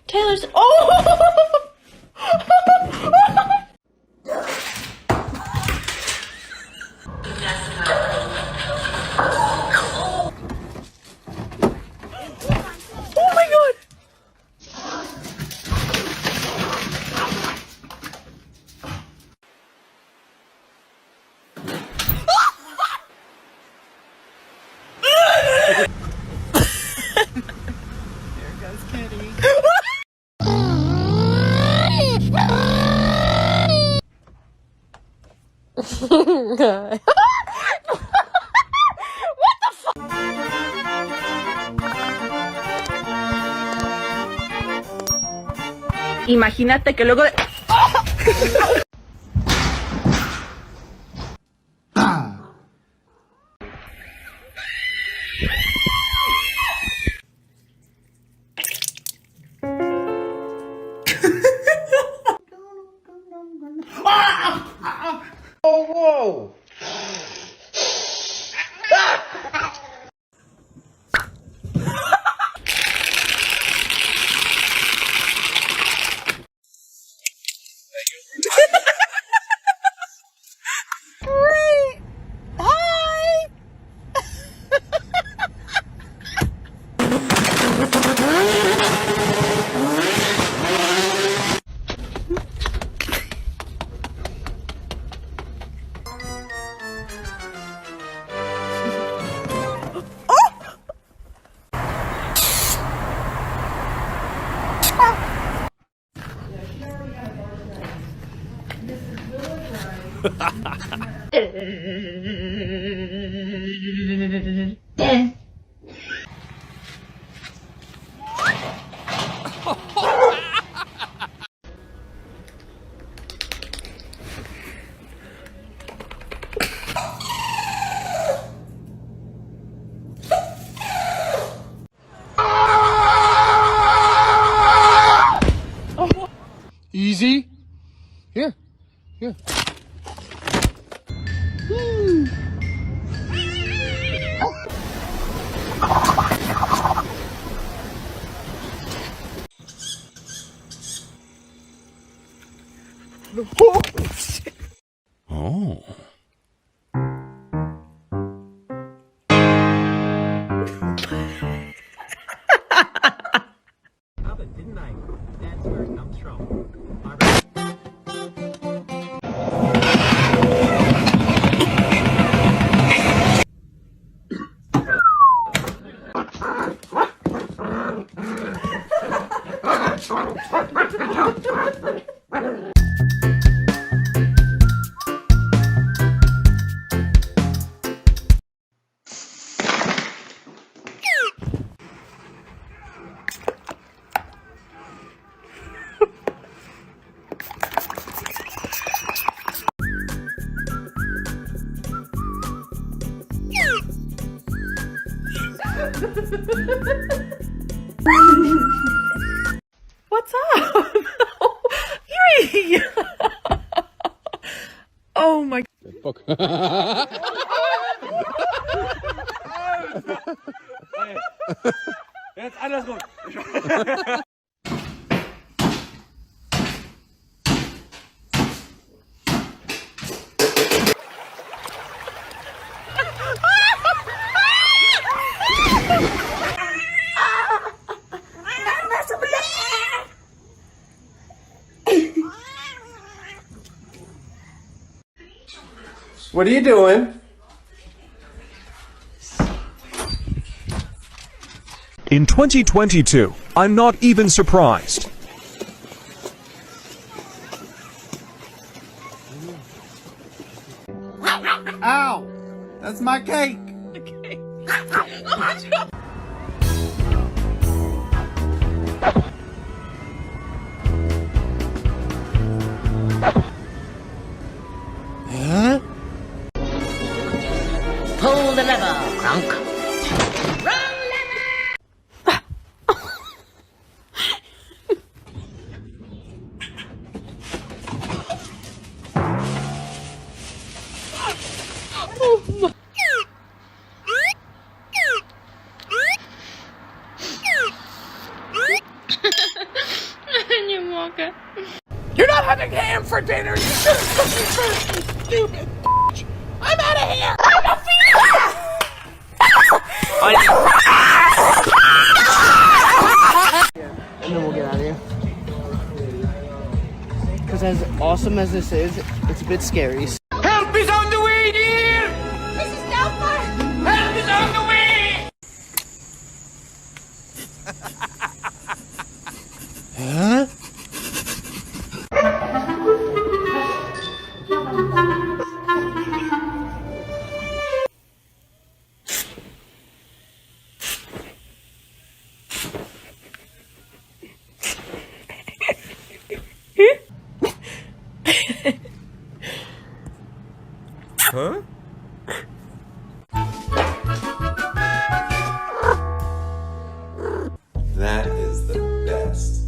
Taylor's. Oh! Oh my god! There goes Kitty. God. Imagínate que luego de... Oh, whoa! Easy. Here. Here. Oh. Didn't I? That's where it comes from. What's up? Yuri! Oh my... Fuck. Jetzt andersrum. What are you doing? In 2022, I'm not even surprised. Ow! That's my cake! Pull the lever, Kronk. Okay. You're not having ham for dinner. You should have cooked me first, you stupid bitch. I'm out of here. And then we'll get out of here. Because as awesome as this is, it's a bit scary. Help is on the way, dear. This is no fun. Help is on the way. Huh? Huh? That is the best.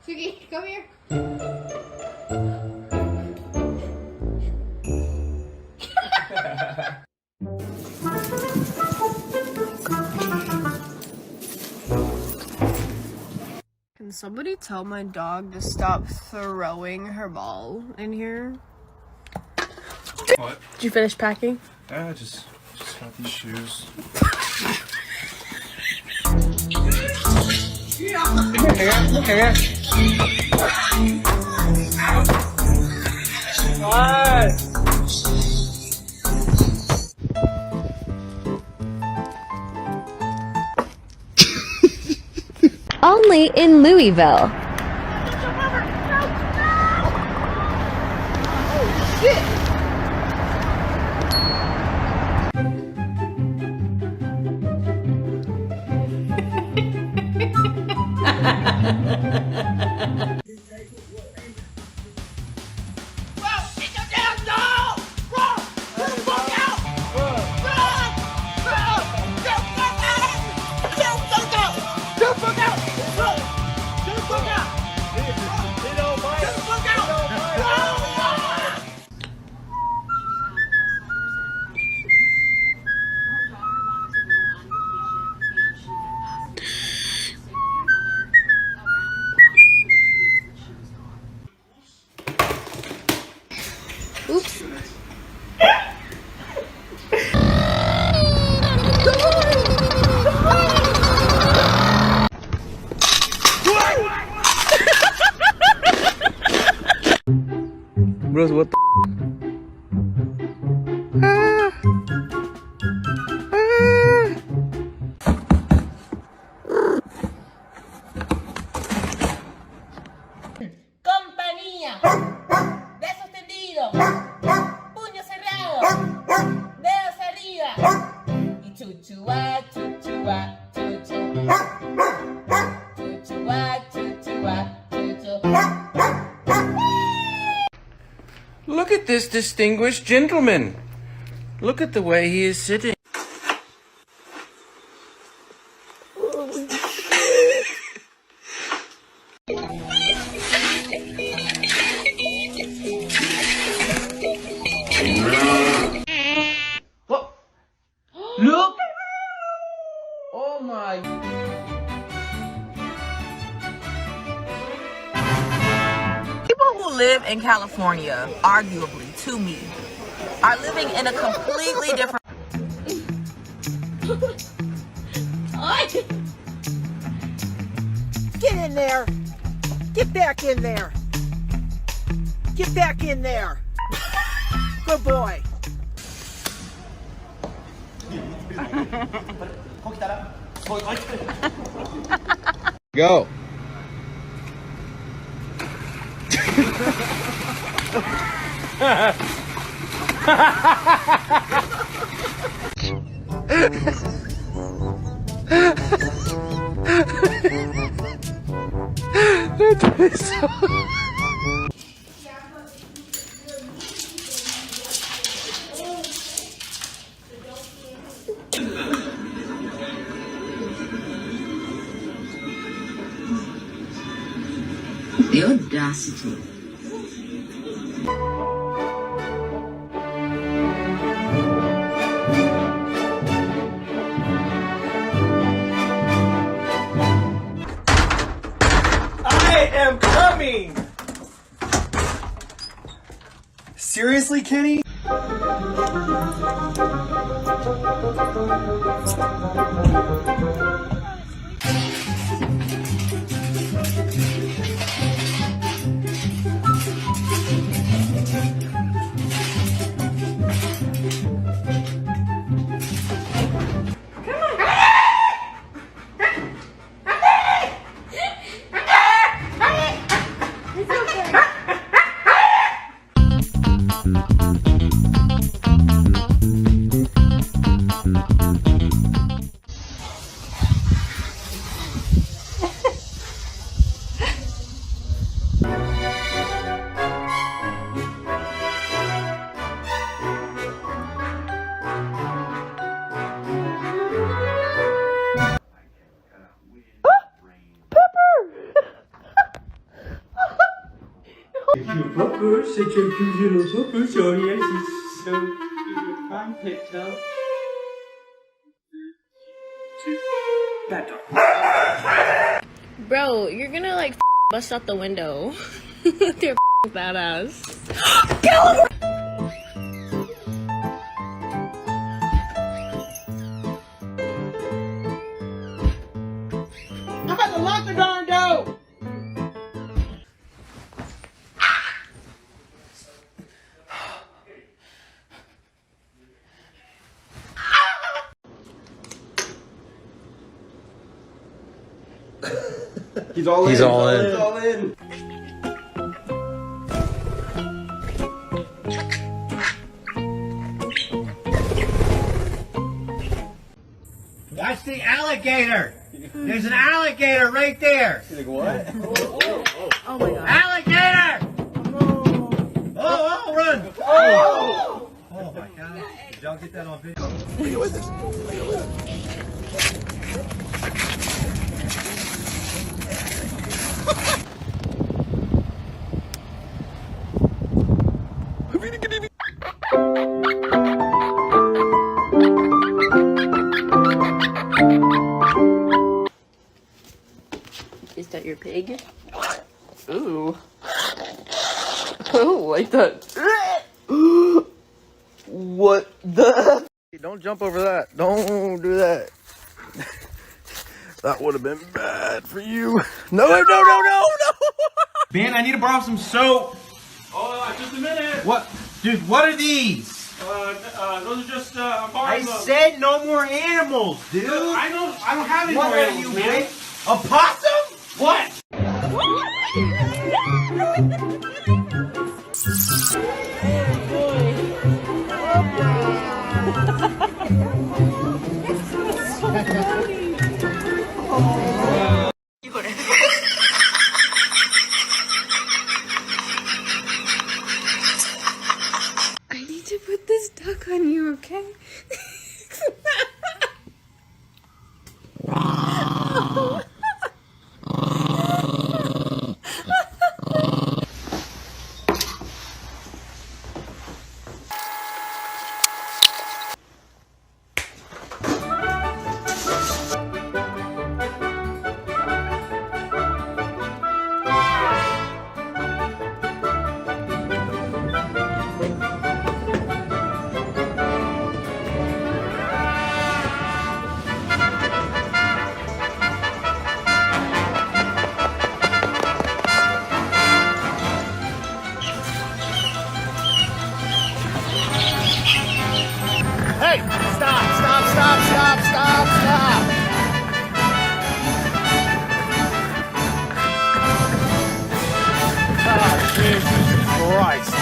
Suki, come here. Can somebody tell my dog to stop throwing her ball in here? What? Did you finish packing? Yeah, just got these shoes. Only in Louisville. Oops. Rose, what the Compañía. Beso extendido. Puño cerrado. Dedos arriba. Y chuchua, chuchua, chuchu. Chuchua, chuchua, chuchu. Look at this distinguished gentleman. Look at the way he is sitting. What? Look! Oh my. People who live in California, arguably to me, are living in a completely different. Get in there! Get back in there! Get back in there! Good boy! Go. The audacity. I am coming! Seriously, Kenny? Such a cute little pupper, so yes, it's so cute. Fine picture. Bro, you're gonna like bust out the window. They're badass. I'm about to lock the darn door. He's all in. He's all in. He's all in. Watch the alligator. There's an alligator right there. He's like, what? Oh my God. Alligator! Oh, run! Oh! Oh my God. Did y'all get that on video? Is that your pig? Ooh. Oh, like that. What the? Don't jump over that. Don't do that. That would have been bad for you. No. Ben, I need to borrow some soap. Oh, just a minute. What? Dude, what are these? Those are just I said no more animals, dude. I don't have any What more are animals, you, man. big? A possum? What? I need to put this duck on you, okay? Hey, stop. Oh, Jesus Christ.